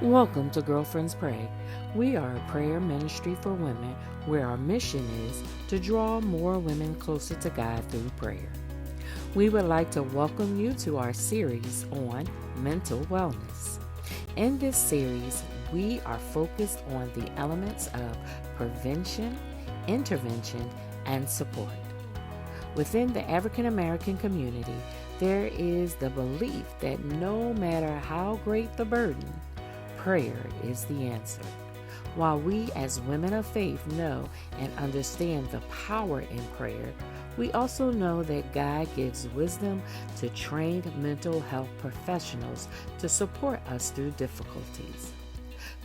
Welcome to Girlfriends Pray. We are a prayer ministry for women where our mission is to draw more women closer to God through prayer. We would like to welcome you to our series on mental wellness. In this series, we are focused on the elements of prevention, intervention, and support. Within the African American community, there is the belief that no matter how great the burden, prayer is the answer. While we as women of faith know and understand the power in prayer, we also know that God gives wisdom to trained mental health professionals to support us through difficulties.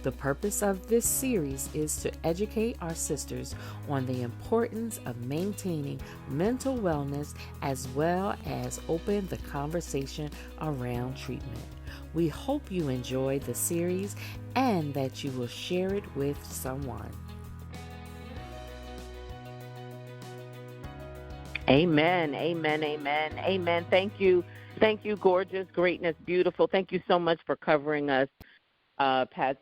The purpose of this series is to educate our sisters on the importance of maintaining mental wellness as well as open the conversation around treatment. We hope you enjoy the series and that you will share it with someone. Amen, amen, amen, amen. Thank you, gorgeous, greatness, beautiful. Thank you so much for covering us, Past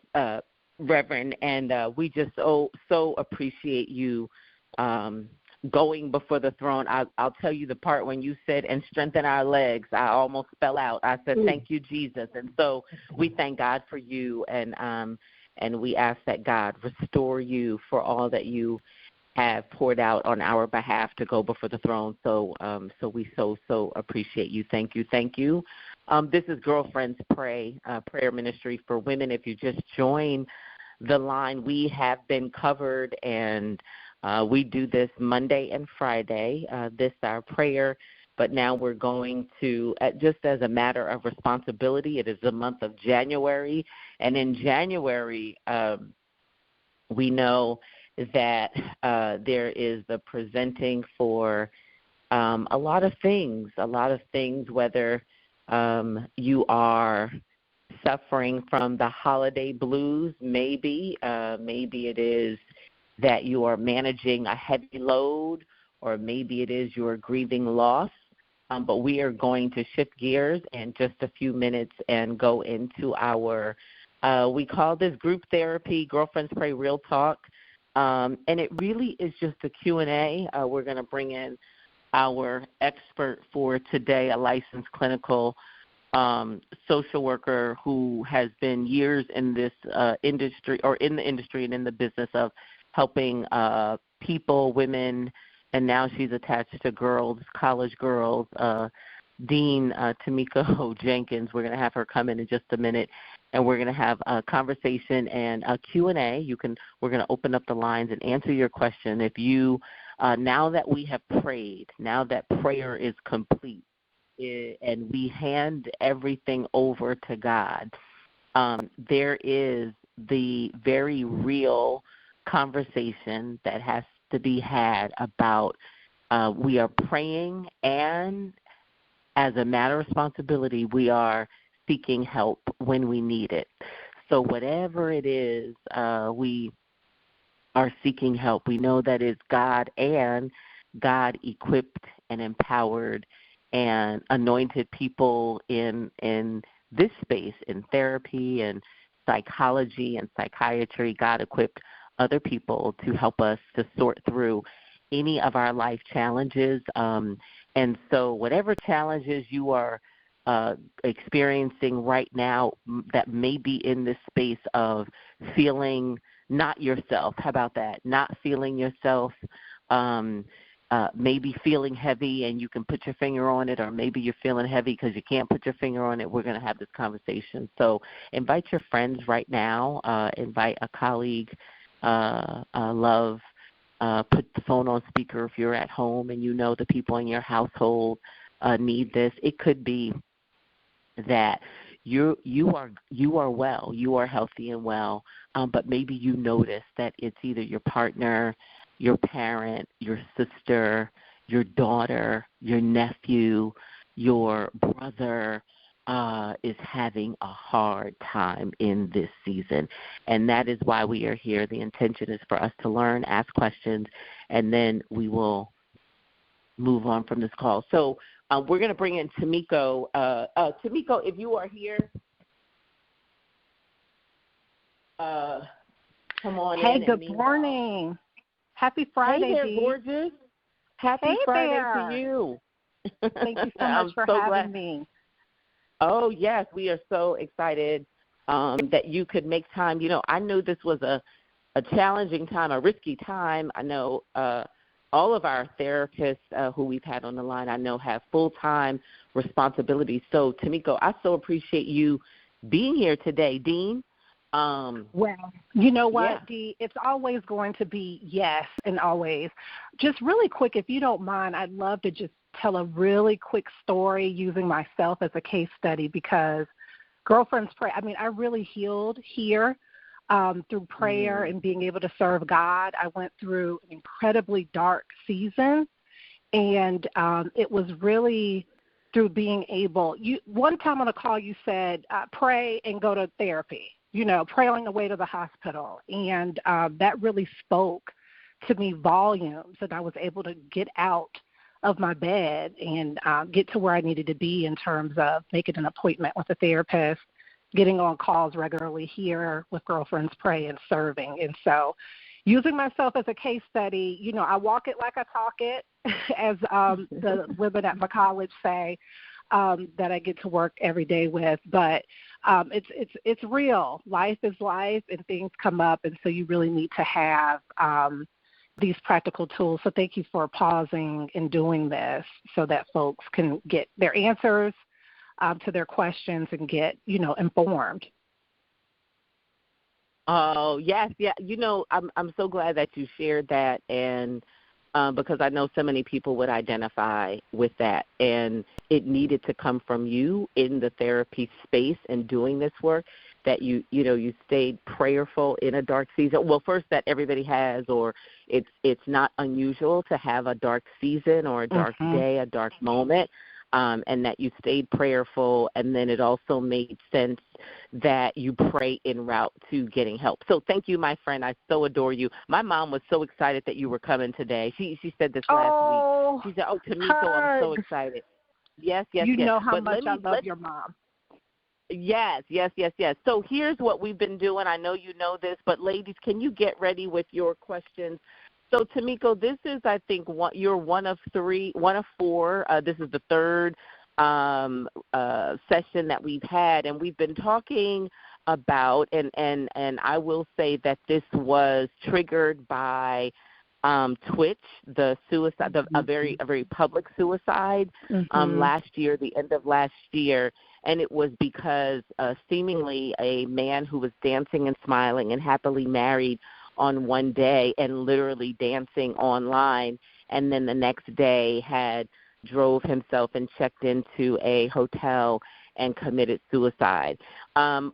Reverend, and we just so appreciate you going before the throne. I'll tell you the part when you said, "and strengthen our legs." I almost fell out. I said, "Thank you, Jesus," and so we thank God for you, and we ask that God restore you for all that you have poured out on our behalf to go before the throne. So we so appreciate you. Thank you, thank you. This is Girlfriends Pray, prayer ministry for women. If you just join the line, we have been covered, and we do this Monday and Friday. This is our prayer, but now we're going to, just as a matter of responsibility, it is the month of January, and in January, we know that there is the presenting for a lot of things, whether you are suffering from the holiday blues, maybe it is that you are managing a heavy load, or maybe it is you are grieving loss. But we are going to shift gears in just a few minutes and go into our, we call this group therapy, Girlfriends Pray Real Talk. And it really is just a Q&A. We're going to bring in our expert for today, a licensed clinical social worker who has been years in this industry, or in the industry and in the business of helping people, women, and now she's attached to girls, college girls, Dean Tamiko Jenkins. We're going to have her come in just a minute, and we're going to have a conversation and a Q&A. We're going to open up the lines and answer your question. If you, now that we have prayed, now that prayer is complete, and we hand everything over to God, there is the very real conversation that has to be had about we are praying, and as a matter of responsibility, we are seeking help when we need it. So whatever it is, we are seeking help. We know that it's God, and God equipped and empowered and anointed people in this space, in therapy and psychology and psychiatry. God equipped other people to help us to sort through any of our life challenges. And so whatever challenges you are experiencing right now that may be in this space of feeling not yourself, how about that? Not feeling yourself, maybe feeling heavy and you can put your finger on it, or maybe you're feeling heavy because you can't put your finger on it. We're going to have this conversation. So invite your friends right now. Invite a colleague, love. Put the phone on speaker if you're at home and you know the people in your household need this. It could be that you are well, you are healthy and well, but maybe you notice that it's either your partner, your parent, your sister, your daughter, your nephew, your brother is having a hard time in this season. And that is why we are here. The intention is for us to learn, ask questions, and then we will move on from this call. So we're going to bring in Tamiko. Tamiko, if you are here. come on Hey, in. good morning. Happy Friday, Hey there, Dee. gorgeous. Happy Friday to you. Thank you so much for having me. Oh, yes, we are so excited that you could make time. I knew this was a challenging time, a risky time. I know all of our therapists who we've had on the line, I know, have full-time responsibilities. So, Tamiko, I so appreciate you being here today. Dean? Well, you know what, Yeah. Dee? It's always going to be yes and always. Just really quick, if you don't mind, I'd love to just tell a really quick story using myself as a case study because Girlfriends Pray, I really healed here through prayer and being able to serve God. I went through an incredibly dark season, and it was really through being able. One time on a call you said, pray and go to therapy. Pray on the way to the hospital. And that really spoke to me volumes, and I was able to get out of my bed and get to where I needed to be in terms of making an appointment with a therapist, getting on calls regularly here with Girlfriends Pray and serving. And so using myself as a case study, I walk it like I talk it, as the women at my college say, that I get to work every day with. But it's real. Life is life, and things come up, and so you really need to have these practical tools. So thank you for pausing and doing this so that folks can get their answers to their questions and get, informed. Oh, yes, yeah. I'm so glad that you shared that, and because I know so many people would identify with that, and it needed to come from you in the therapy space and doing this work, that you stayed prayerful in a dark season. Well, first, that everybody has, or it's not unusual to have a dark season or a dark day, a dark moment. And that you stayed prayerful, and then it also made sense that you pray en route to getting help. So thank you, my friend. I so adore you. My mom was so excited that you were coming today. She said this last week. She said, Tamiko, I'm so excited. Yes. You know how much I love your mom. Yes. So here's what we've been doing. I know you know this, but ladies, can you get ready with your questions? So, Tamiko, this is, I think, you're one of four. This is the third session that we've had, and we've been talking about, and I will say that this was triggered by Twitch, the suicide, a very public suicide last year, the end of last year, and it was because seemingly a man who was dancing and smiling and happily married on one day and literally dancing online, and then the next day had drove himself and checked into a hotel and committed suicide. So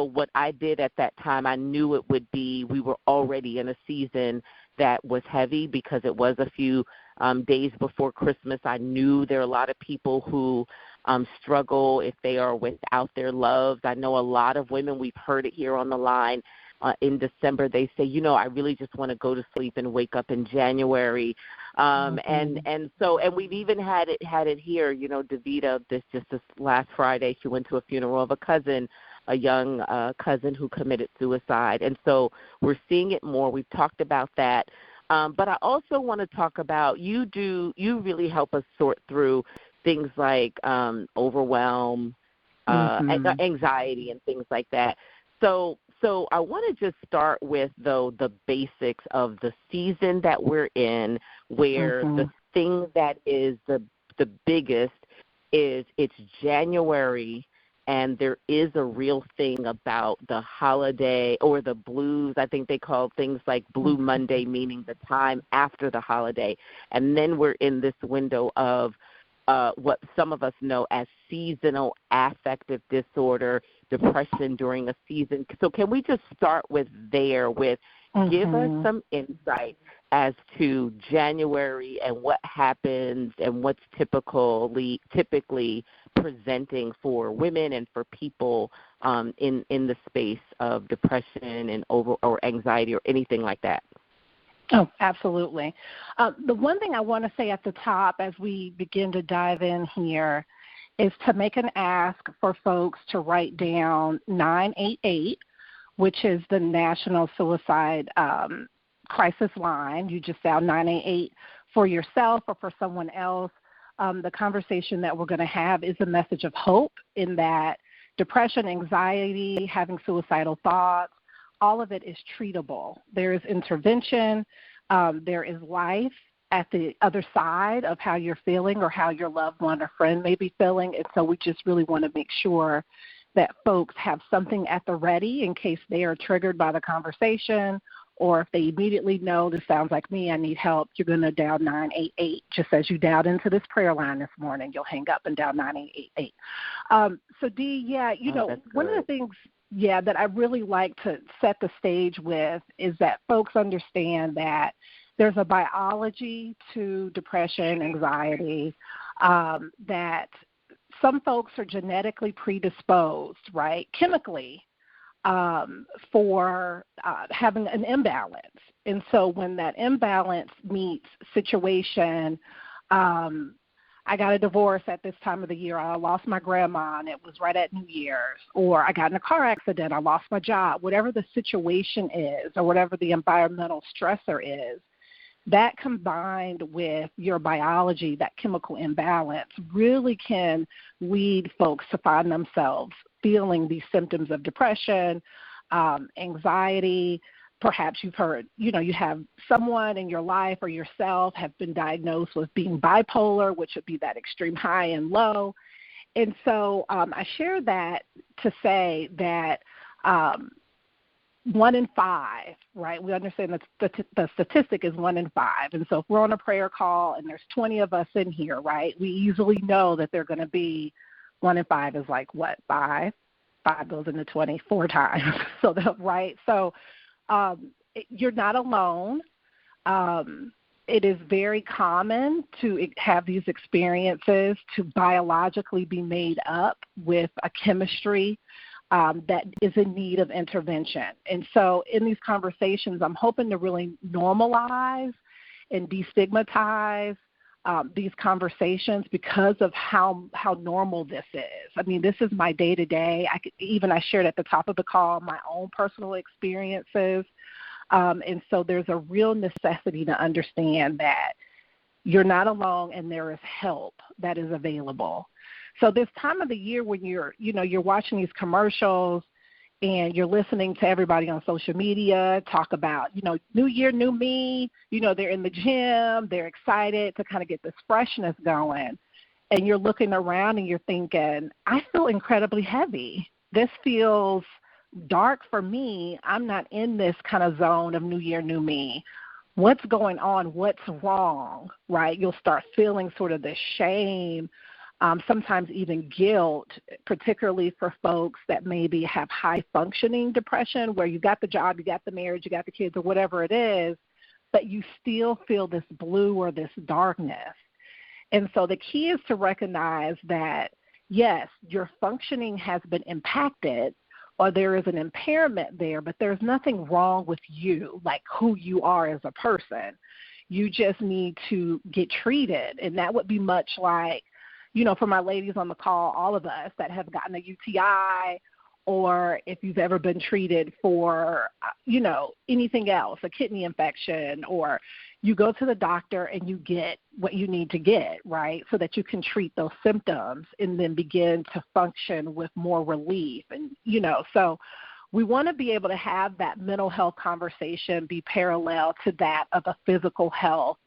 what I did at that time, I knew it would be, we were already in a season that was heavy because it was a few days before Christmas. I knew there are a lot of people who struggle if they are without their loves. I know a lot of women, we've heard it here on the line, in December, they say, I really just want to go to sleep and wake up in January. And we've even had it here, Davita, this last Friday, she went to a funeral of a cousin, a young cousin who committed suicide. And so we're seeing it more. We've talked about that. But I also want to talk about, you really help us sort through things like overwhelm, anxiety and things like that. So I want to just start with, though, the basics of the season that we're in, where the thing that is the biggest is it's January, and there is a real thing about the holiday or the blues. I think they call things like Blue Monday, meaning the time after the holiday. And then we're in this window of what some of us know as seasonal affective disorder, depression during a season. So can we just start with give us some insight as to January and what happens and what's typically presenting for women and for people in the space of depression and or anxiety or anything like that? Oh, absolutely. The one thing I want to say at the top as we begin to dive in here is to make an ask for folks to write down 988, which is the National Suicide Crisis Line. You just dial 988 for yourself or for someone else. The conversation that we're going to have is a message of hope in that depression, anxiety, having suicidal thoughts, all of it is treatable. There is intervention. There is life at the other side of how you're feeling or how your loved one or friend may be feeling. And so we just really want to make sure that folks have something at the ready in case they are triggered by the conversation, or if they immediately know this sounds like me, I need help, you're going to dial 988. Just as you dialed into this prayer line this morning, you'll hang up and dial 9888. So, Dee, one of the things, that I really like to set the stage with is that folks understand that there's a biology to depression, anxiety, that some folks are genetically predisposed, right, chemically, for having an imbalance. And so when that imbalance meets situation, I got a divorce at this time of the year, I lost my grandma and it was right at New Year's, or I got in a car accident, I lost my job, whatever the situation is or whatever the environmental stressor is, that combined with your biology, that chemical imbalance, really can lead folks to find themselves feeling these symptoms of depression, anxiety. Perhaps you've heard, you have someone in your life or yourself have been diagnosed with being bipolar, which would be that extreme high and low. And so I share that to say that 1 in 5, right? We understand that the statistic is 1 in 5. And so if we're on a prayer call and there's 20 of us in here, right, we easily know that they're going to be 1 in 5 is like what, 5? 5 goes into 20 4 times. So, right? So you're not alone. It is very common to have these experiences, to biologically be made up with a chemistry that is in need of intervention. And so in these conversations, I'm hoping to really normalize and destigmatize these conversations because of how normal this is. I mean, this is my day-to-day. I shared at the top of the call my own personal experiences. And so there's a real necessity to understand that you're not alone and there is help that is available. So this time of the year when you're watching these commercials and you're listening to everybody on social media talk about, new year, new me, they're in the gym, they're excited to kind of get this freshness going. And you're looking around and you're thinking, I feel incredibly heavy. This feels dark for me. I'm not in this kind of zone of new year, new me. What's going on? What's wrong, right? You'll start feeling sort of this shame, sometimes even guilt, particularly for folks that maybe have high-functioning depression where you got the job, you got the marriage, you got the kids, or whatever it is, but you still feel this blue or this darkness. And so the key is to recognize that, yes, your functioning has been impacted or there is an impairment there, but there's nothing wrong with you, like who you are as a person. You just need to get treated, and that would be much like, for my ladies on the call, all of us that have gotten a UTI, or if you've ever been treated for, anything else, a kidney infection, or you go to the doctor and you get what you need to get, right, so that you can treat those symptoms and then begin to function with more relief. And, so we want to be able to have that mental health conversation be parallel to that of a physical health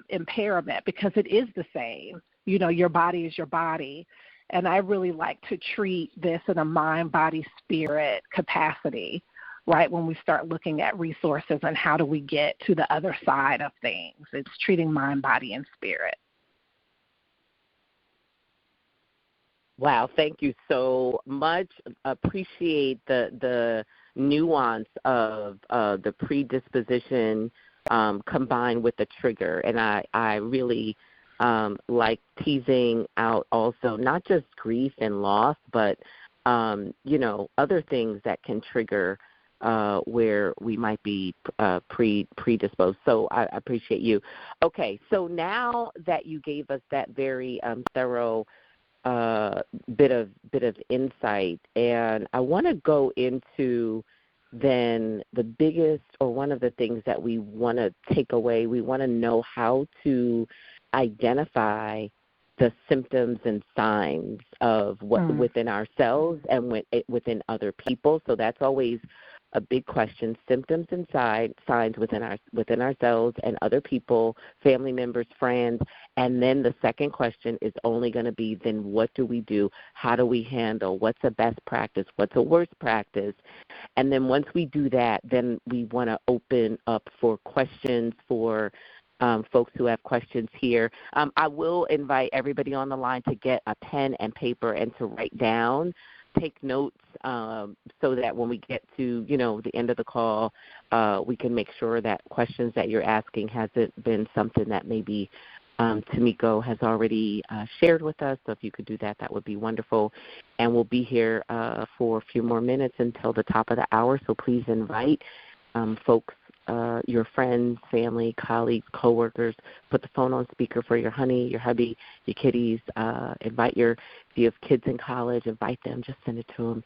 impairment, because it is the same. Your body is your body. And I really like to treat this in a mind, body, spirit capacity, right, when we start looking at resources and how do we get to the other side of things. It's treating mind, body, and spirit. Wow, thank you so much. Appreciate the nuance of the predisposition combined with the trigger. And I really like teasing out also not just grief and loss, but, other things that can trigger where we might be predisposed. So I appreciate you. Okay, so now that you gave us that very thorough bit of insight, and I want to go into then the biggest or one of the things that we want to take away, we want to know how to identify the symptoms and signs of what within ourselves and within other people. So that's always a big question: symptoms and signs within ourselves and other people, family members, friends. And then the second question is only going to be, then what do we do? How do we handle? What's a best practice? What's a worst practice? And then once we do that, then we want to open up for questions for folks who have questions here. I will invite everybody on the line to get a pen and paper and to write down, take notes, so that when we get to, the end of the call, we can make sure that questions that you're asking hasn't been something that maybe Tomiko has already shared with us. So if you could do that, that would be wonderful. And we'll be here for a few more minutes until the top of the hour. So please invite folks, your friends, family, colleagues, coworkers. Put the phone on speaker for your honey, your hubby, your kiddies. Invite if you have kids in college, invite them. Just send it to them.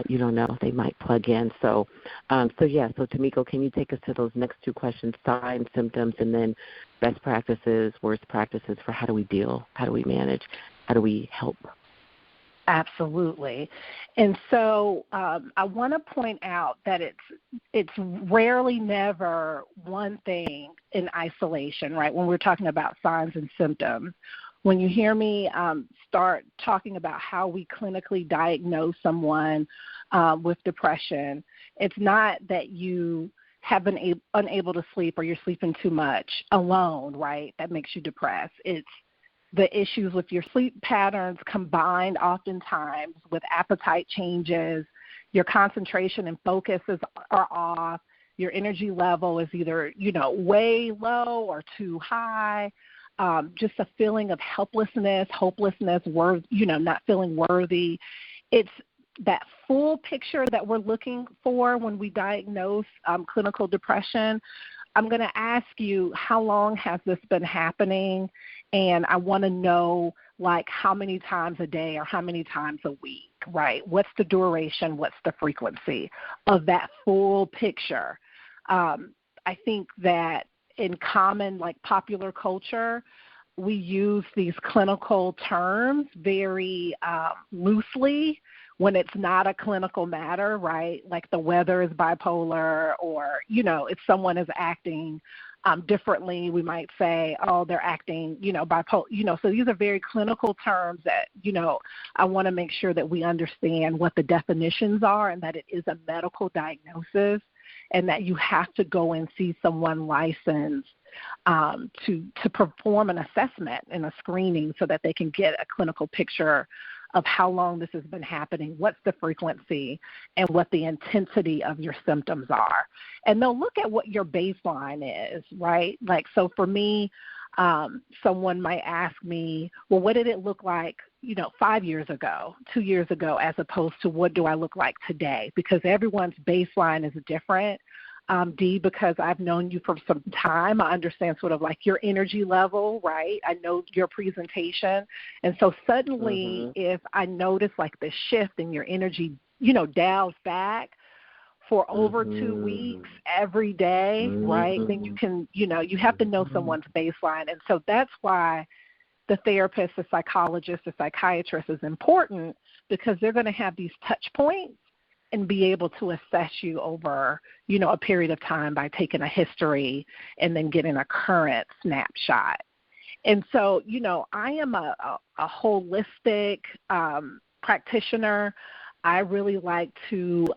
You don't know, they might plug in. So Tomiko, can you take us to those next two questions: signs, symptoms, and then best practices, worst practices for how do we deal, how do we manage, how do we help? Absolutely. And so I want to point out that it's rarely never one thing in isolation, right, when we're talking about signs and symptoms. When you hear me start talking about how we clinically diagnose someone with depression, it's not that you have been unable to sleep or you're sleeping too much alone, right, that makes you depressed. It's the issues with your sleep patterns combined oftentimes with appetite changes, your concentration and focus are off, your energy level is either, way low or too high, just a feeling of helplessness, hopelessness, not feeling worthy. It's that full picture that we're looking for when we diagnose clinical depression. I'm going to ask you, how long has this been happening? And I want to know, how many times a day or how many times a week, right? What's the duration? What's the frequency of that full picture? I think that in common, popular culture, we use these clinical terms very loosely when it's not a clinical matter, right? Like the weather is bipolar, or, if someone is acting differently, we might say, oh, they're acting, bipolar, so these are very clinical terms that, I want to make sure that we understand what the definitions are and that it is a medical diagnosis and that you have to go and see someone licensed to perform an assessment and a screening so that they can get a clinical picture of how long this has been happening, what's the frequency, and what the intensity of your symptoms are. And they'll look at what your baseline is, right? So for me, someone might ask me, well, what did it look like, 5 years ago, 2 years ago, as opposed to what do I look like today? Because everyone's baseline is different. Dee, because I've known you for some time, I understand sort of your energy level, right? I know your presentation. And so suddenly if I notice this shift in your energy, dials back for over 2 weeks every day, right, then you can, you have to know someone's baseline. And so that's why the therapist, the psychologist, the psychiatrist is important, because they're going to have these touch points and be able to assess you over, a period of time by taking a history and then getting a current snapshot. And so, I am a holistic practitioner. I really like to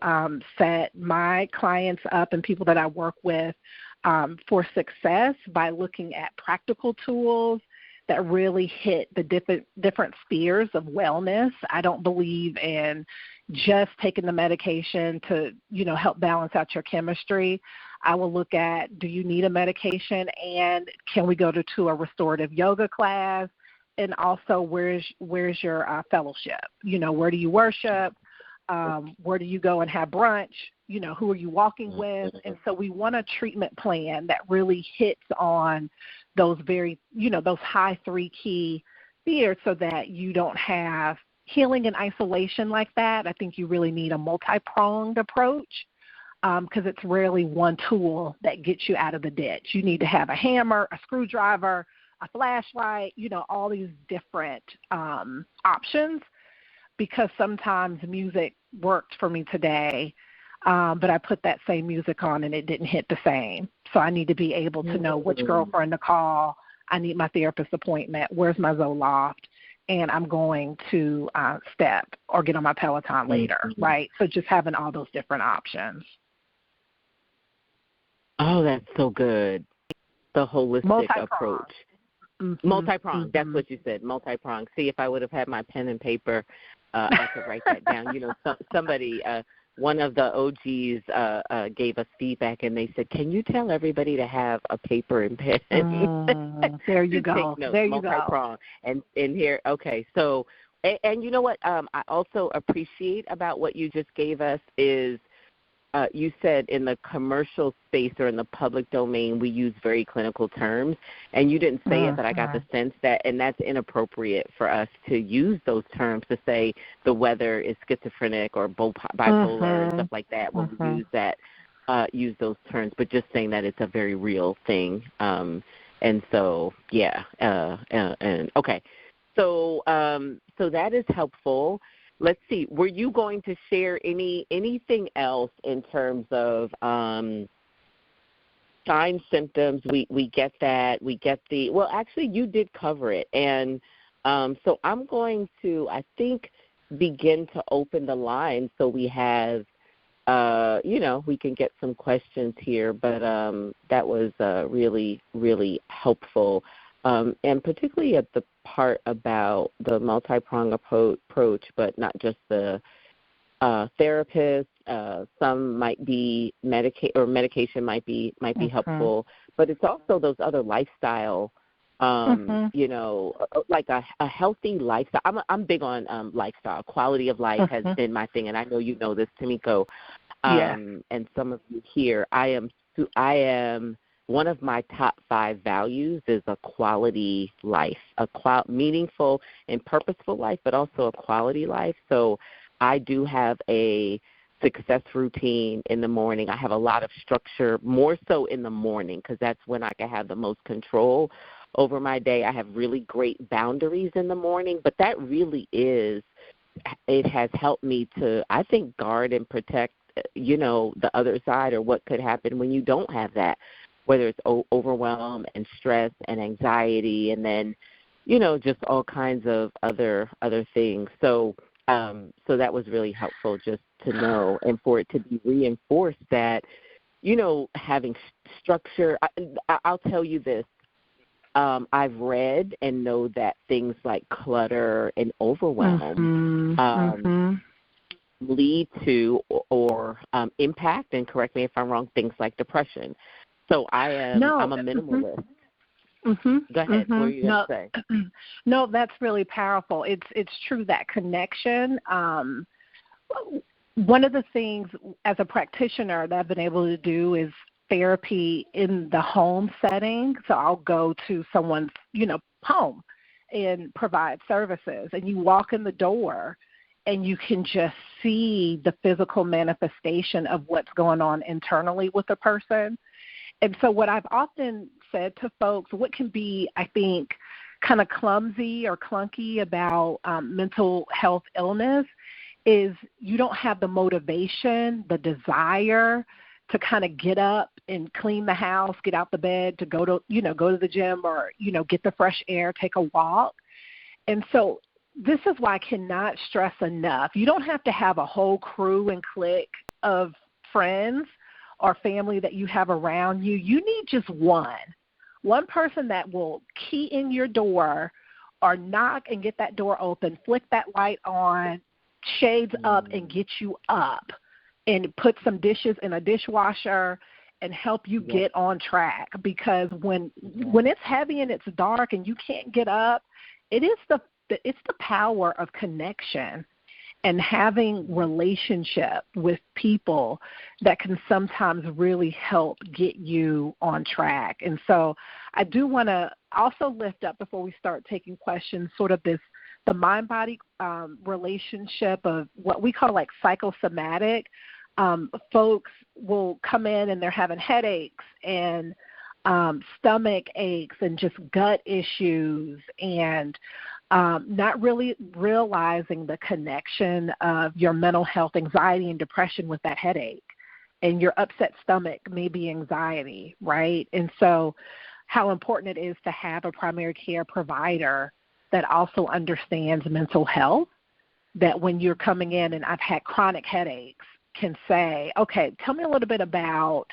set my clients up and people that I work with for success by looking at practical tools that really hit the different spheres of wellness. I don't believe in just taking the medication to, help balance out your chemistry. I will look at, do you need a medication, and can we go to a restorative yoga class? And also, where's your fellowship? Where do you worship? Where do you go and have brunch? Who are you walking with? And so we want a treatment plan that really hits on those those high 3 key spheres so that you don't have healing in isolation like that. I think you really need a multi-pronged approach. because it's rarely one tool that gets you out of the ditch. You need to have a hammer, a screwdriver, a flashlight, all these different options, because sometimes music worked for me today, but I put that same music on and it didn't hit the same. So I need to be able to know which girlfriend to call. I need my therapist appointment. Where's my Zoloft? And I'm going to step or get on my Peloton later, right? So just having all those different options. Oh, that's so good. The holistic approach. Mm-hmm. Multi-pronged. That's what you said, multi-pronged. See, if I would have had my pen and paper, I could write that down. Somebody, one of the OGs gave us feedback, and they said, can you tell everybody to have a paper and pen? There you go. There you multi-pronged. And here, okay, so, and you know what I also appreciate about what you just gave us is, you said in the commercial space or in the public domain, we use very clinical terms, and you didn't say it, but I got the sense that, and that's inappropriate for us to use those terms to say the weather is schizophrenic or bipolar and stuff like that when we use those terms, but just saying that it's a very real thing. And so, and okay. So that is helpful. Let's see. Were you going to share anything else in terms of signs, symptoms? We get that. We get well, actually, you did cover it. And so I'm going to, I think, begin to open the line so we have, we can get some questions here. But that was really, really helpful. And particularly at the part about the multi-pronged approach, but not just the therapist. Some might be medication might be helpful, but it's also those other lifestyle, like a healthy lifestyle. I'm big on lifestyle. Quality of life has been my thing, and I know you know this, Tamiko. And some of you here, I am. One of my top 5 values is a quality life, meaningful and purposeful life, but also a quality life. So I do have a success routine in the morning. I have a lot of structure, more so in the morning, because that's when I can have the most control over my day. I have really great boundaries in the morning, but that really it has helped me to, I think, guard and protect, the other side or what could happen when you don't have that. Whether it's overwhelm and stress and anxiety, and then, just all kinds of other things. So, so that was really helpful just to know, and for it to be reinforced that, having structure. I'll tell you this. I've read and know that things like clutter and overwhelm lead to or impact, and correct me if I'm wrong, things like depression. So I'm a minimalist. Go ahead. What were you going to say? No, that's really powerful. It's true, that connection. One of the things as a practitioner that I've been able to do is therapy in the home setting. So I'll go to someone's, home and provide services. And you walk in the door and you can just see the physical manifestation of what's going on internally with a person. And so what I've often said to folks, what can be, I think, kind of clumsy or clunky about mental health illness is you don't have the motivation, the desire to kind of get up and clean the house, get out the bed, to go to the gym or, get the fresh air, take a walk. And so this is why I cannot stress enough. You don't have to have a whole crew and clique of friends or family that you have around you. You need just one person that will key in your door or knock and get that door open, flick that light on, shades up and get you up, and put some dishes in a dishwasher and help you get on track. Because when it's heavy and it's dark and you can't get up, it's the power of connection and having relationship with people that can sometimes really help get you on track. And so I do want to also lift up, before we start taking questions, sort of the mind-body relationship of what we call like psychosomatic. folks will come in and they're having headaches and stomach aches and just gut issues and not really realizing the connection of your mental health, anxiety, and depression with that headache. And your upset stomach may be anxiety, right? And so how important it is to have a primary care provider that also understands mental health, that when you're coming in and I've had chronic headaches, can say, okay, tell me a little bit about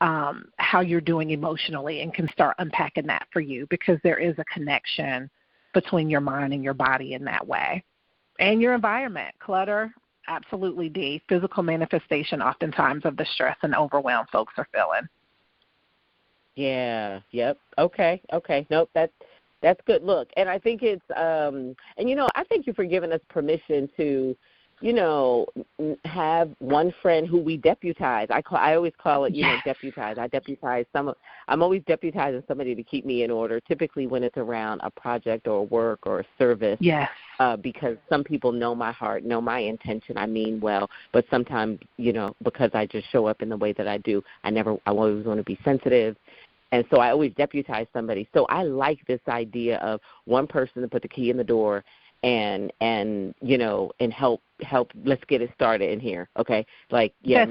how you're doing emotionally, and can start unpacking that for you, because there is a connection between your mind and your body in that way. And your environment, clutter, absolutely D, physical manifestation oftentimes of the stress and overwhelm folks are feeling. Yeah, yep. Okay. Nope, that's good. Look, and I think it's, and, I thank you for giving us permission to, have one friend who we deputize. I always call it, deputize. I'm always deputizing somebody to keep me in order, typically when it's around a project or work or a service. Yes. Because some people know my heart, know my intention. I mean well, but sometimes, because I just show up in the way that I do, I always want to be sensitive. And so I always deputize somebody. So I like this idea of one person to put the key in the door and help. Let's get it started in here. Okay. Like, yeah,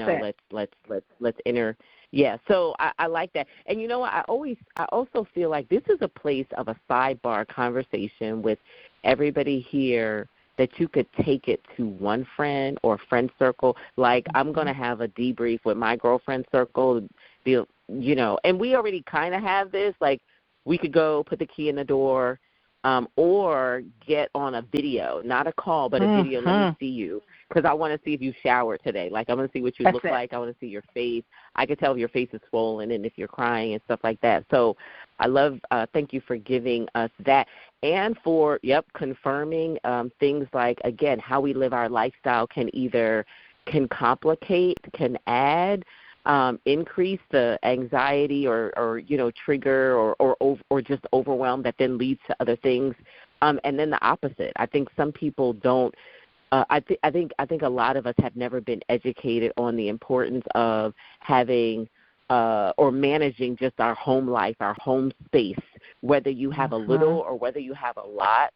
let's enter. Yeah. So I like that. And you know what? I also feel like this is a place of a sidebar conversation with everybody here, that you could take it to one friend or friend circle. Like, I'm going to have a debrief with my girlfriend circle, and we already kind of have this. Like, we could go put the key in the door, or get on a video, not a call, but a video. Let me see you, because I want to see if you showered today. Like, I want to see what you look like. I want to see your face. I can tell if your face is swollen and if you're crying and stuff like that. So I love, thank you for giving us that, and for, confirming things like, again, how we live our lifestyle can complicate, can add, increase the anxiety or trigger or just overwhelm that then leads to other things. And then the opposite. I think some people don't. I think a lot of us have never been educated on the importance of having or managing just our home life, our home space, whether you have a little or whether you have a lot.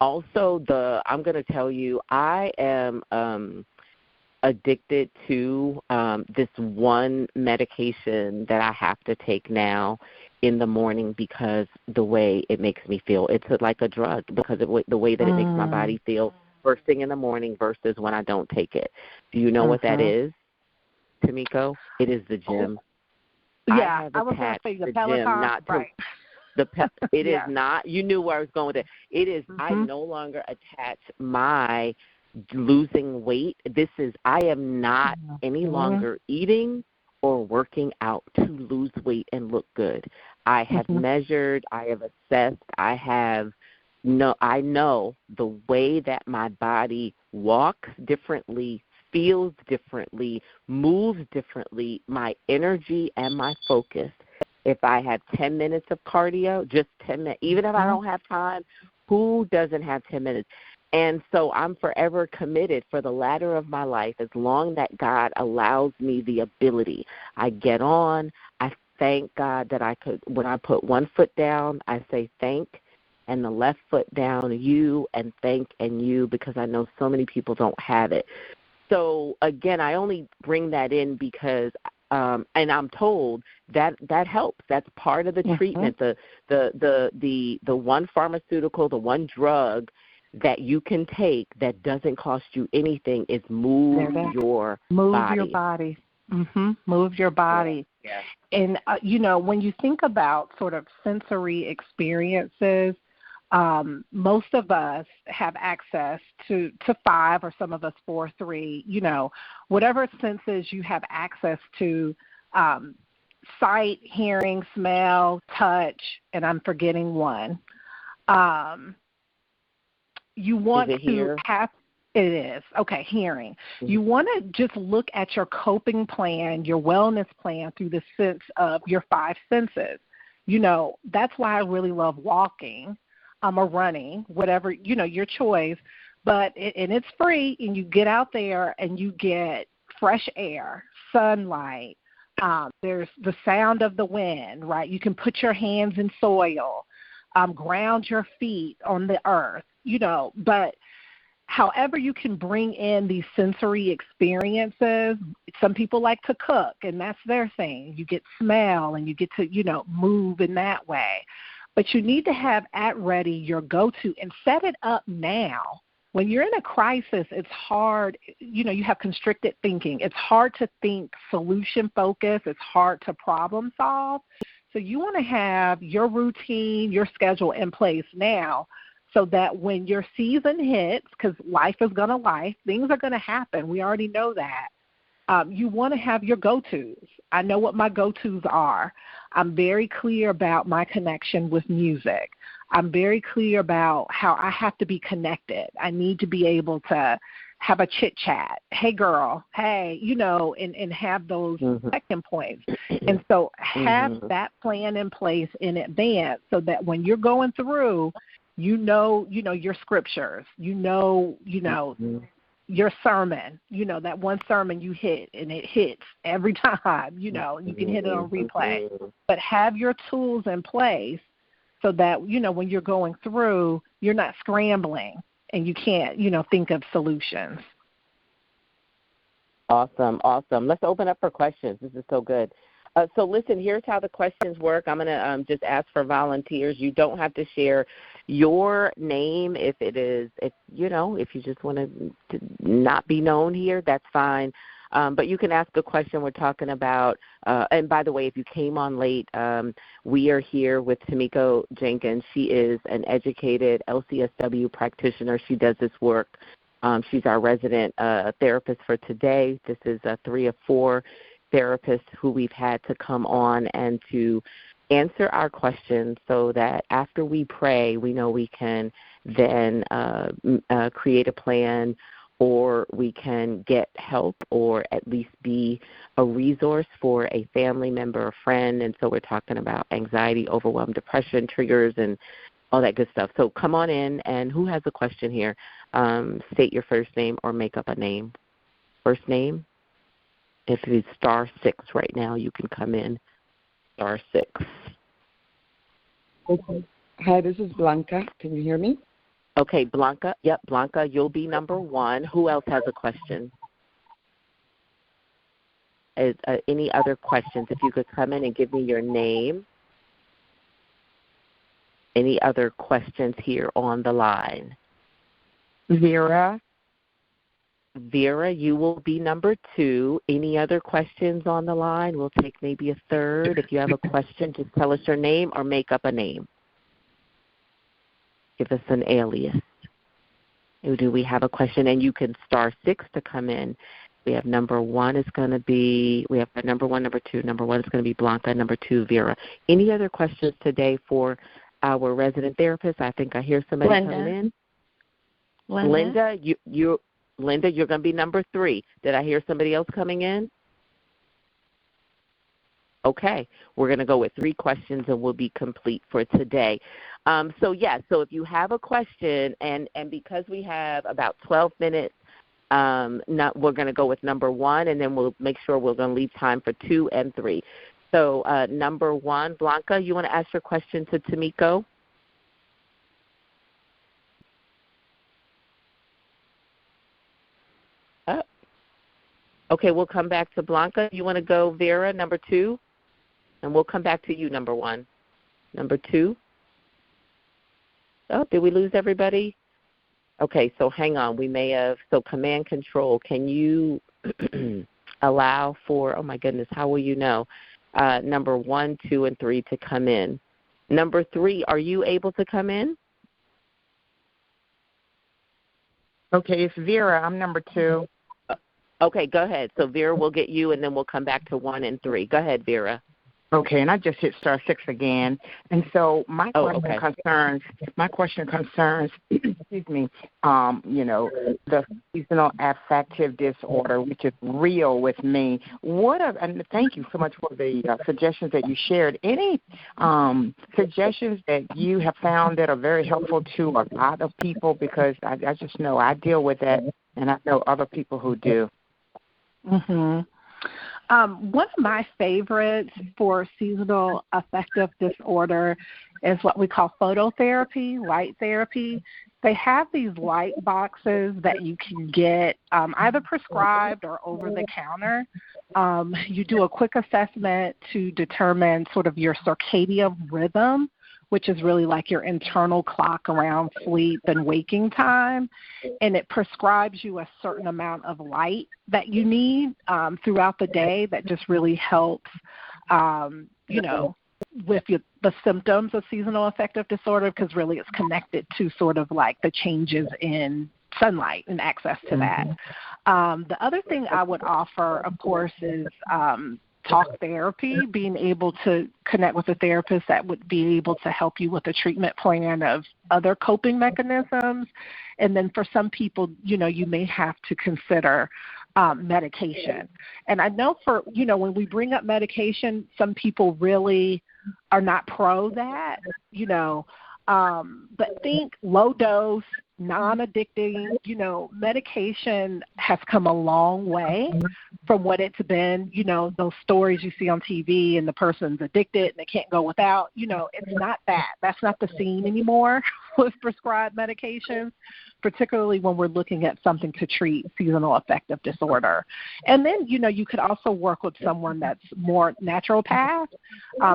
Also, I'm going to tell you, I am addicted to this one medication that I have to take now in the morning, because the way it makes me feel. It's like a drug, because of the way that it makes my body feel first thing in the morning versus when I don't take it. Do you know what that is, Tamiko? It is the gym. Yeah, I was going to say the Peloton, right. It is not. You knew where I was going with it. It is. I no longer attach my losing weight. I am not any longer eating or working out to lose weight and look good. I have measured, I have assessed, I know the way that my body walks differently, feels differently, moves differently, my energy and my focus. If I have 10 minutes of cardio, just 10 minutes, even if I don't have time, who doesn't have 10 minutes? And so I'm forever committed for the latter of my life, as long that God allows me the ability. I get on. I thank God that I could, when I put one foot down, I say thank, and the left foot down, you, and thank and you, because I know so many people don't have it. So, again, I only bring that in because and I'm told that helps. That's part of the treatment. The one pharmaceutical, the one drug that you can take that doesn't cost you anything is move your body. Move your body. Move your body. Yeah. And, when you think about sort of sensory experiences, most of us have access to 5, or some of us 4, 3, whatever senses you have access to, sight, hearing, smell, touch, and I'm forgetting one. You want to have it is. Okay, hearing. You want to just look at your coping plan, your wellness plan through the sense of your 5 senses. That's why I really love walking or running, whatever, your choice. and it's free, and you get out there and you get fresh air, sunlight. There's the sound of the wind, right? You can put your hands in soil, ground your feet on the earth, but however you can bring in these sensory experiences. Some people like to cook, and that's their thing. You get smell, and you get to, move in that way. But you need to have at ready your go-to and set it up now. When you're in a crisis, it's hard, you have constricted thinking. It's hard to think solution focus. It's hard to problem solve. So you want to have your routine, your schedule in place now so that when your season hits, because life is going to life, things are going to happen. We already know that. You want to have your go-tos. I know what my go-tos are. I'm very clear about my connection with music. I'm very clear about how I have to be connected. I need to be able to have a chit-chat. Hey, girl. Hey, and have those check-in points. And so have that plan in place in advance so that when you're going through, your scriptures, your sermon, that one sermon you hit, and it hits every time, you can hit it on replay. But have your tools in place so that, when you're going through, you're not scrambling and you can't, think of solutions. Awesome. Let's open up for questions. This is so good. So listen, here's how the questions work. I'm going to just ask for volunteers. You don't have to share your name if you just want to not be known here, that's fine. But you can ask a question. We're talking about, and by the way, if you came on late, we are here with Tamiko Jenkins. She is an educated LCSW practitioner. She does this work. She's our resident therapist for today. This is 3 of 4 therapists who we've had to come on and to answer our questions so that after we pray, we know we can then create a plan, or we can get help, or at least be a resource for a family member or friend. And so we're talking about anxiety, overwhelm, depression, triggers, and all that good stuff. So come on in, and who has a question here? State your first name or make up a name. First name? If it's *6 right now, you can come in. *6. Okay. Hi, this is Blanca. Can you hear me? Okay, Blanca. Yep, Blanca, you'll be number 1. Who else has a question? Any other questions? If you could come in and give me your name. Any other questions here on the line? Vera. Vera, you will be number 2. Any other questions on the line? We'll take maybe a third. If you have a question, just tell us your name or make up a name. Give us an alias. Do we have a question? And you can *6 to come in. We have number 1 is going to be, we have number 1, number 2. Number 1 is going to be Blanca, number 2, Vera. Any other questions today for our resident therapist? I think I hear somebody coming in. Linda, Linda, you're going to be number 3. Did I hear somebody else coming in? Okay. We're going to go with 3 questions, and we'll be complete for today. So if you have a question, and because we have about 12 minutes, we're going to go with number 1, and then we'll make sure we're going to leave time for 2 and 3. So number 1, Blanca, you want to ask your question to Tamiko? Okay, we'll come back to Blanca. You want to go, Vera, number 2? And we'll come back to you, number 1. Number 2? Oh, did we lose everybody? Okay, so hang on. We may have, so command control, can you allow for, oh my goodness, how will you know? Number 1, 2, and 3 to come in. Number 3, are you able to come in? Okay, it's Vera. I'm number 2. Okay, go ahead. So Vera will get you, and then we'll come back to 1 and 3. Go ahead, Vera. Okay, and I just hit *6 again. And so my question concerns, excuse me, the seasonal affective disorder, which is real with me. And thank you so much for the suggestions that you shared. Any suggestions that you have found that are very helpful to a lot of people? Because I just know I deal with that, and I know other people who do. Mm-hmm. One of my favorites for seasonal affective disorder is what we call phototherapy, light therapy. They have these light boxes that you can get either prescribed or over the counter. You do a quick assessment to determine sort of your circadian rhythm, which is really like your internal clock around sleep and waking time, and it prescribes you a certain amount of light that you need throughout the day that just really helps, with the symptoms of seasonal affective disorder, because really it's connected to sort of like the changes in sunlight and access to that. The other thing I would offer, of course, is talk therapy, being able to connect with a therapist that would be able to help you with a treatment plan of other coping mechanisms. And then for some people, you may have to consider medication. And I know when we bring up medication, some people really are not pro that, but think low dose, non-addicting, medication has come a long way from what it's been, those stories you see on TV and the person's addicted and they can't go without, it's not that. That's not the scene anymore with prescribed medications, particularly when we're looking at something to treat seasonal affective disorder. And then, you could also work with someone that's more naturopath.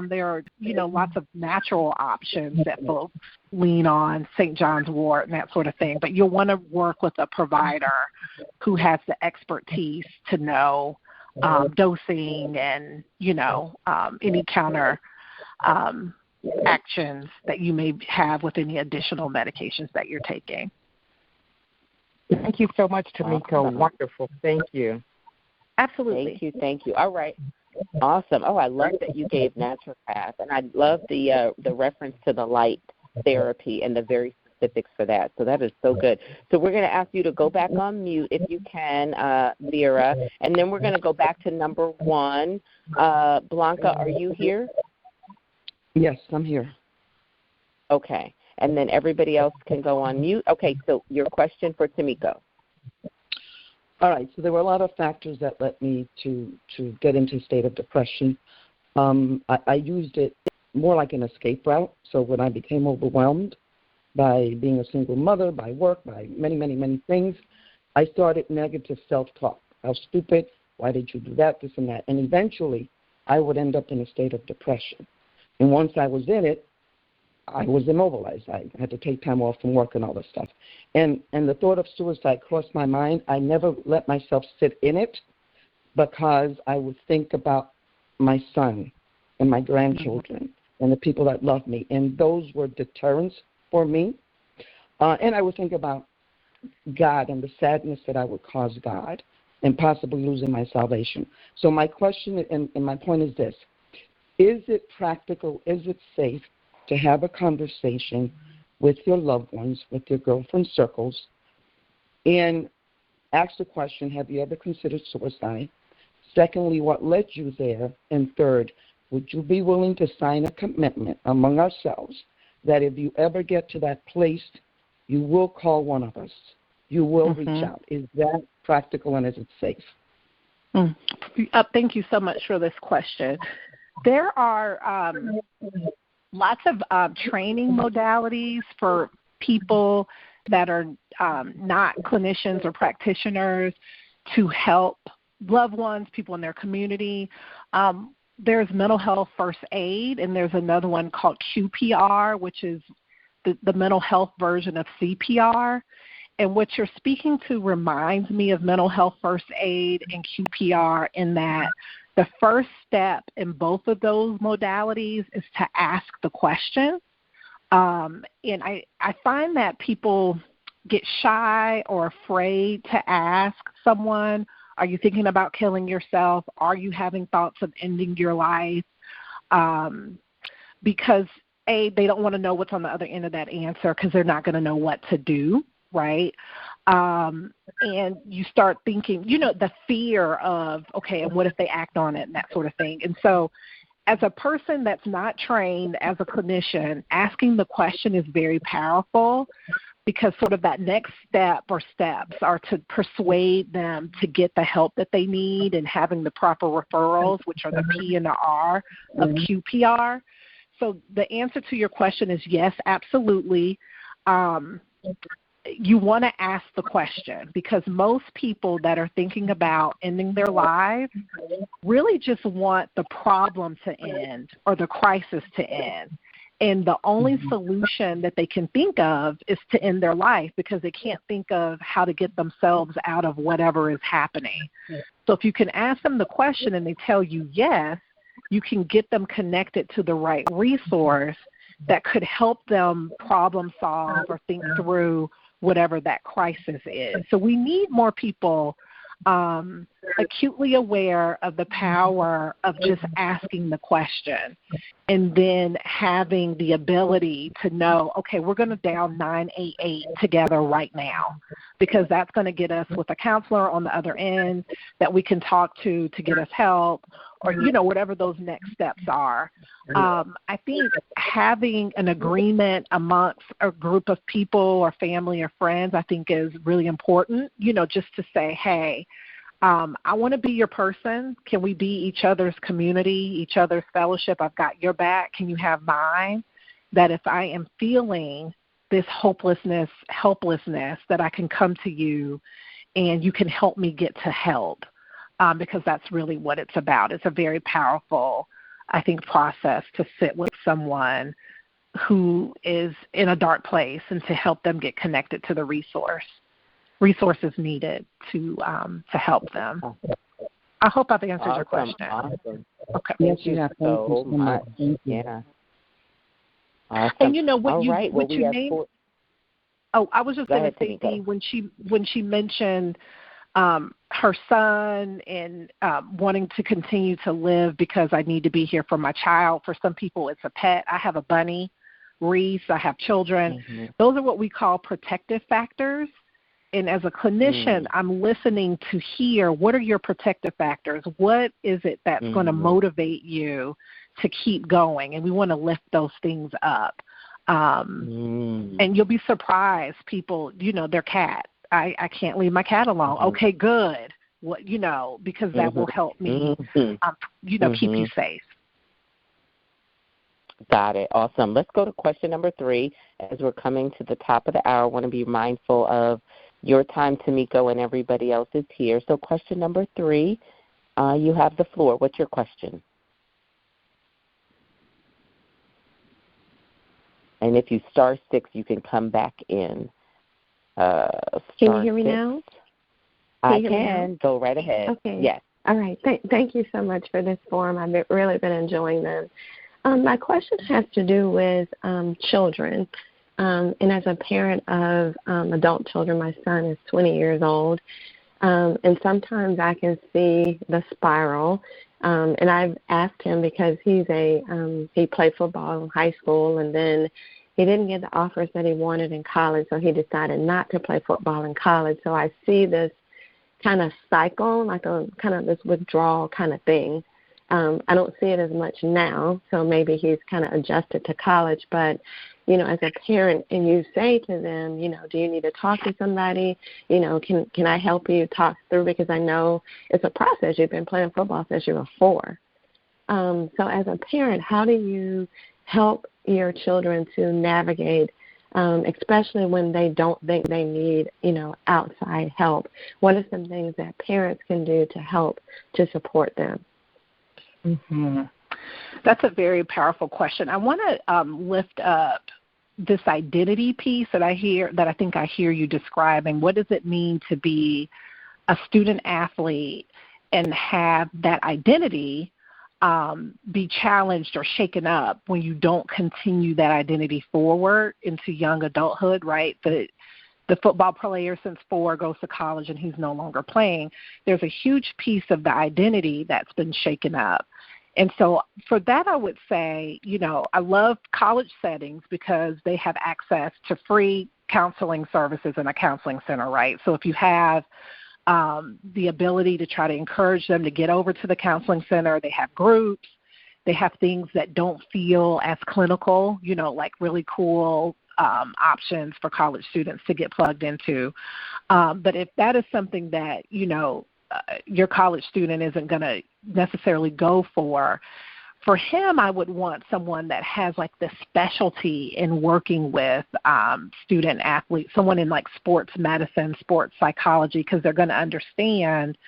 There are, lots of natural options that folks lean on, St. John's wort and that sort of thing. But you'll want to work with a provider who has the expertise to know dosing and, any counter actions that you may have with any additional medications that you're taking. Thank you so much, Tamika. Awesome. Wonderful. Thank you. Absolutely. Thank you. All right. Awesome. Oh, I love that you gave naturopath, and I love the reference to the light therapy and the very specifics for that. So that is so good. So we're going to ask you to go back on mute if you can, Vera, and then we're going to go back to number 1. Blanca, are you here? Yes, I'm here. Okay. And then everybody else can go on mute. Okay, so your question for Tamiko. All right, so there were a lot of factors that led me to get into a state of depression. I used it more like an escape route. So when I became overwhelmed by being a single mother, by work, by many, many, many things, I started negative self-talk. How stupid, why did you do that, this and that? And eventually I would end up in a state of depression. And once I was in it, I was immobilized. I had to take time off from work and all this stuff. And the thought of suicide crossed my mind. I never let myself sit in it because I would think about my son and my grandchildren and the people that love me. And those were deterrents for me. And I would think about God and the sadness that I would cause God and possibly losing my salvation. So my question and my point is this. Is it practical, is it safe to have a conversation with your loved ones, with your girlfriend circles, and ask the question, have you ever considered suicide? Secondly, what led you there? And third, would you be willing to sign a commitment among ourselves that if you ever get to that place, you will call one of us, you will reach out? Is that practical and is it safe? Thank you so much for this question. There are lots of training modalities for people that are not clinicians or practitioners to help loved ones, people in their community. There's mental health first aid, and there's another one called QPR, which is the mental health version of CPR. And what you're speaking to reminds me of mental health first aid and QPR in that the first step in both of those modalities is to ask the question. And I find that people get shy or afraid to ask someone, are you thinking about killing yourself? Are you having thoughts of ending your life? because they don't want to know what's on the other end of that answer because they're not going to know what to do, right? And you start thinking, the fear of, okay, and what if they act on it and that sort of thing. And so as a person that's not trained as a clinician, asking the question is very powerful because sort of that next step or steps are to persuade them to get the help that they need and having the proper referrals, which are the P and the R of QPR. So the answer to your question is yes, absolutely. You want to ask the question because most people that are thinking about ending their lives really just want the problem to end or the crisis to end. And the only solution that they can think of is to end their life because they can't think of how to get themselves out of whatever is happening. So if you can ask them the question and they tell you yes, you can get them connected to the right resource that could help them problem solve or think through whatever that crisis is. So we need more people acutely aware of the power of just asking the question and then having the ability to know, okay, we're going to dial 988 together right now because that's going to get us with a counselor on the other end that we can talk to get us help or, whatever those next steps are. I think having an agreement amongst a group of people or family or friends, I think is really important, just to say, hey, I want to be your person. Can we be each other's community, each other's fellowship? I've got your back. Can you have mine? That if I am feeling this hopelessness, helplessness, that I can come to you and you can help me get to help because that's really what it's about. It's a very powerful, I think, process to sit with someone who is in a dark place and to help them get connected to the resources needed to help them. I hope I've answered your question. Awesome. Okay. Yes, you have. Thank you so much. Yeah. Awesome. And what you named. I was just going to say, Dee, when she mentioned her son and wanting to continue to live because I need to be here for my child. For some people, it's a pet. I have a bunny, Reese. I have children. Mm-hmm. Those are what we call protective factors. And as a clinician, I'm listening to hear what are your protective factors? What is it that's going to motivate you to keep going? And we want to lift those things up. And you'll be surprised, people, their cat. I can't leave my cat alone. Okay, good. What because that will help me, keep you safe. Got it. Awesome. Let's go to question number 3. As we're coming to the top of the hour, I want to be mindful of your time, Tamiko, and everybody else is here. So question number 3, you have the floor. What's your question? And if you star 6, you can come back in. Can you hear me now? I can. Go right ahead. Okay. Yes. All right. Thank you so much for this forum. I've really been enjoying them. My question has to do with children. And as a parent of adult children, my son is 20 years old. And sometimes I can see the spiral. And I've asked him because he played football in high school, and then he didn't get the offers that he wanted in college, so he decided not to play football in college. So I see this kind of cycle, like a kind of this withdrawal kind of thing. I don't see it as much now, so maybe he's kind of adjusted to college. But, as a parent, and you say to them, do you need to talk to somebody? Can I help you talk through? Because I know it's a process. You've been playing football since you were 4. So as a parent, how do you help your children to navigate, especially when they don't think they need, outside help? What are some things that parents can do to help to support them? Mm-hmm. That's a very powerful question. I want to lift up this identity piece that I think I hear you describing. What does it mean to be a student athlete and have that identity be challenged or shaken up when you don't continue that identity forward into young adulthood, right? The football player since 4 goes to college and he's no longer playing. There's a huge piece of the identity that's been shaken up. And so for that, I would say, I love college settings because they have access to free counseling services in a counseling center, right? So if you have the ability to try to encourage them to get over to the counseling center, they have groups, they have things that don't feel as clinical, like really cool options for college students to get plugged into. But if that is something that, your college student isn't going to necessarily go for him, I would want someone that has like the specialty in working with student athletes, someone in like sports medicine, sports psychology, because they're going to understand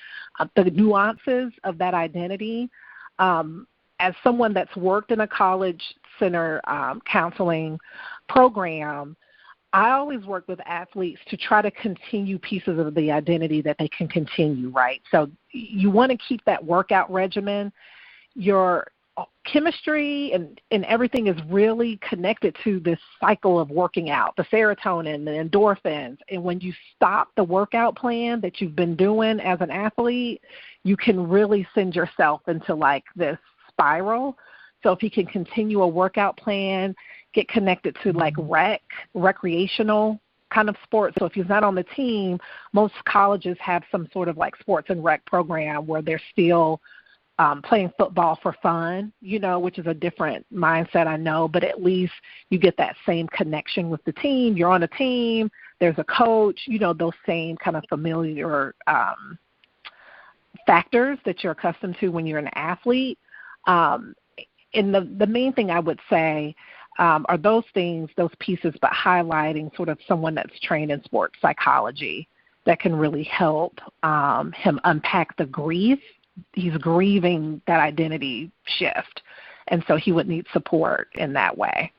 the nuances of that identity. As someone that's worked in a college center counseling program, I always work with athletes to try to continue pieces of the identity that they can continue, right? So you want to keep that workout regimen. Your chemistry and everything is really connected to this cycle of working out, the serotonin, the endorphins. And when you stop the workout plan that you've been doing as an athlete, you can really send yourself into like this spiral. So if you can continue a workout plan, get connected to like recreational kind of sports. So if he's not on the team, most colleges have some sort of like sports and rec program where they're still playing football for fun, which is a different mindset, I know, but at least you get that same connection with the team. You're on a team, there's a coach, those same kind of familiar factors that you're accustomed to when you're an athlete. And the main thing I would say are those things, those pieces, but highlighting sort of someone that's trained in sports psychology that can really help him unpack the grief. He's grieving that identity shift, and so he would need support in that way.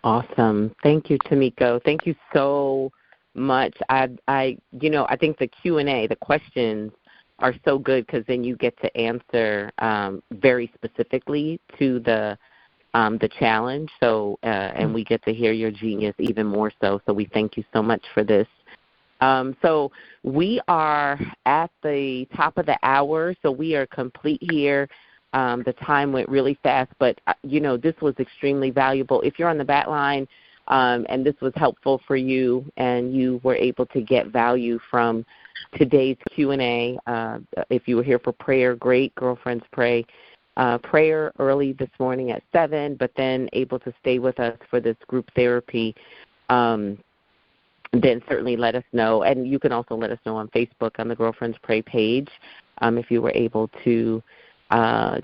Awesome. Thank you, Tamiko. Thank you so much. I think the Q&A, the questions are so good because then you get to answer very specifically to the challenge. So, and we get to hear your genius even more so. So we thank you so much for this. So we are at the top of the hour, so we are complete here. The time went really fast, but, this was extremely valuable. If you're on the back line and this was helpful for you and you were able to get value from today's Q&A, if you were here for prayer, great. Girlfriends Pray. Prayer early this morning at 7, but then able to stay with us for this group therapy. Then certainly let us know. And you can also let us know on Facebook on the Girlfriends Pray page if you were able to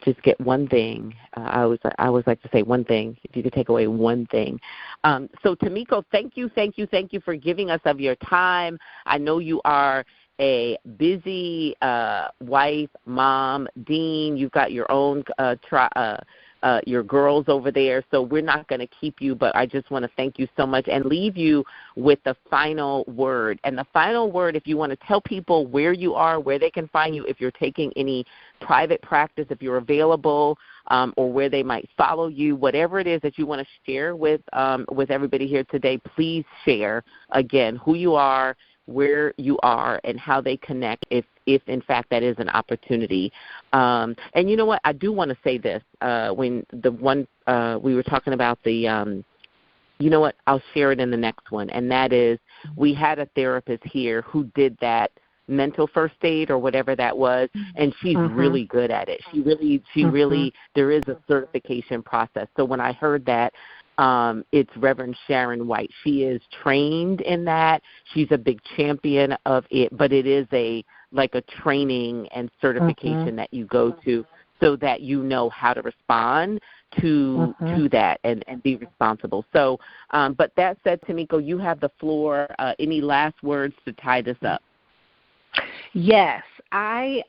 just get one thing. I always like to say one thing, if you could take away one thing. So, Tamiko, thank you for giving us of your time. I know you are a busy wife, mom, dean. You've got your own your girls over there, so we're not going to keep you, but I just want to thank you so much and leave you with the final word. And the final word, if you want to tell people where you are, where they can find you, if you're taking any private practice, if you're available, or where they might follow you, whatever it is that you want to share with everybody here today, please share, again, who you are, where you are, and how they connect if in fact that is an opportunity. And you know what? I do want to say this. When the one we were talking about the you know what? I'll share it in the next one, and that is we had a therapist here who did that mental first aid or whatever that was, and she's really good at it. She really, there is a certification process. So when I heard that, it's Reverend Sharon White. She is trained in that. She's a big champion of it, but it is like a training and certification that you go to so that you know how to respond to that and be responsible. So, but that said, Tamiko, you have the floor. Any last words to tie this up? Yes, I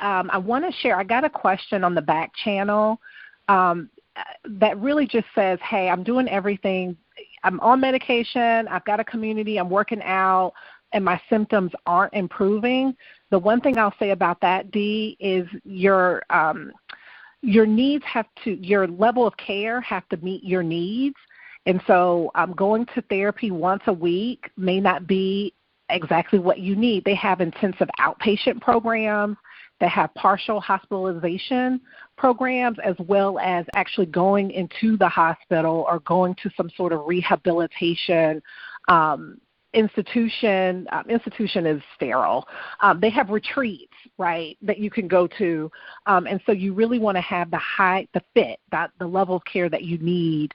want to share. I got a question on the back channel that really just says, hey, I'm doing everything. I'm on medication. I've got a community. I'm working out, and my symptoms aren't improving. The one thing I'll say about that, Dee, is your needs your level of care have to meet your needs. And so going to therapy once a week may not be exactly what you need. They have intensive outpatient programs. that have partial hospitalization programs, as well as actually going into the hospital or going to some sort of rehabilitation institution. Institution is sterile. They have retreats, right, that you can go to. And so you really want to have the level of care that you need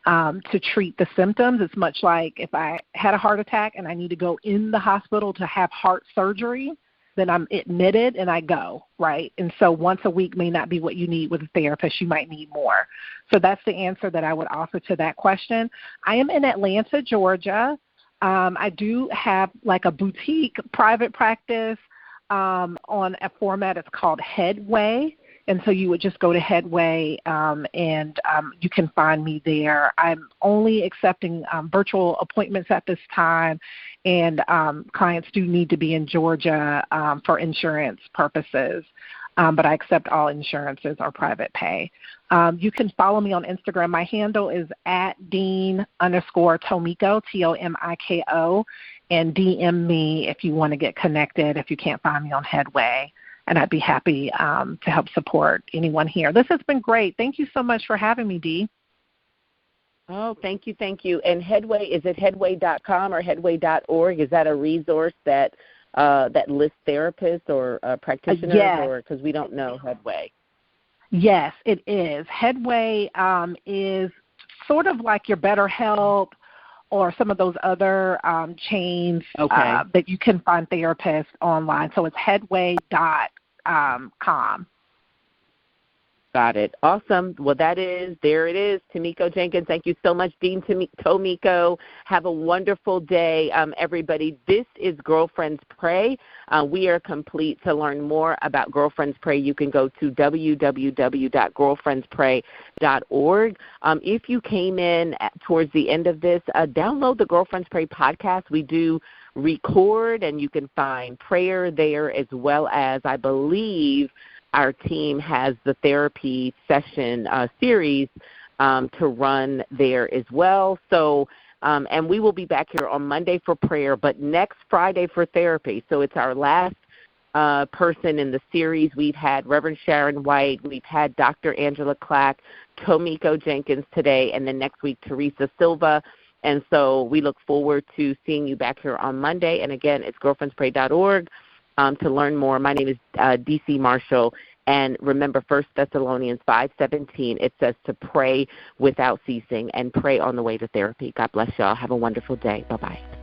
to treat the symptoms. It's much like if I had a heart attack and I need to go in the hospital to have heart surgery, then I'm admitted and I go, right? And so once a week may not be what you need with a therapist. You might need more. So that's the answer that I would offer to that question. I am in Atlanta, Georgia. I do have like a boutique private practice on a format. It's called Headway. And so you would just go to Headway, and you can find me there. I'm only accepting virtual appointments at this time, and clients do need to be in Georgia for insurance purposes. But I accept all insurances or private pay. You can follow me on Instagram. My handle is @Dean_Tomiko, Tomiko, and DM me if you want to get connected, if you can't find me on Headway. And I'd be happy to help support anyone here. This has been great. Thank you so much for having me, Dee. Oh, thank you, thank you. And Headway, is it headway.com or headway.org? Is that a resource that lists therapists or practitioners? Yes. Or because we don't know Headway. Yes, it is. Headway is sort of like your BetterHelp or some of those other chains that you can find therapists online. So it's headway.com. Got it. Awesome. Well, there it is. Tomiko Jenkins, thank you so much, Dean Tomiko. Have a wonderful day, everybody. This is Girlfriends Pray. We are complete. To learn more about Girlfriends Pray, you can go to www.girlfriendspray.org. If you came in towards the end of this, download the Girlfriends Pray podcast. We do record, and you can find prayer there, as well as, I believe, our team has the therapy session series to run there as well. So, and we will be back here on Monday for prayer, but next Friday for therapy. So it's our last person in the series. We've had Reverend Sharon White. We've had Dr. Angela Clack, Tomiko Jenkins today, and then next week Teresa Silva. And so we look forward to seeing you back here on Monday. And again, it's girlfriendspray.org. To learn more. My name is D.C. Marshall, and remember 1 Thessalonians 5:17. It says to pray without ceasing and pray on the way to therapy. God bless y'all. Have a wonderful day. Bye-bye.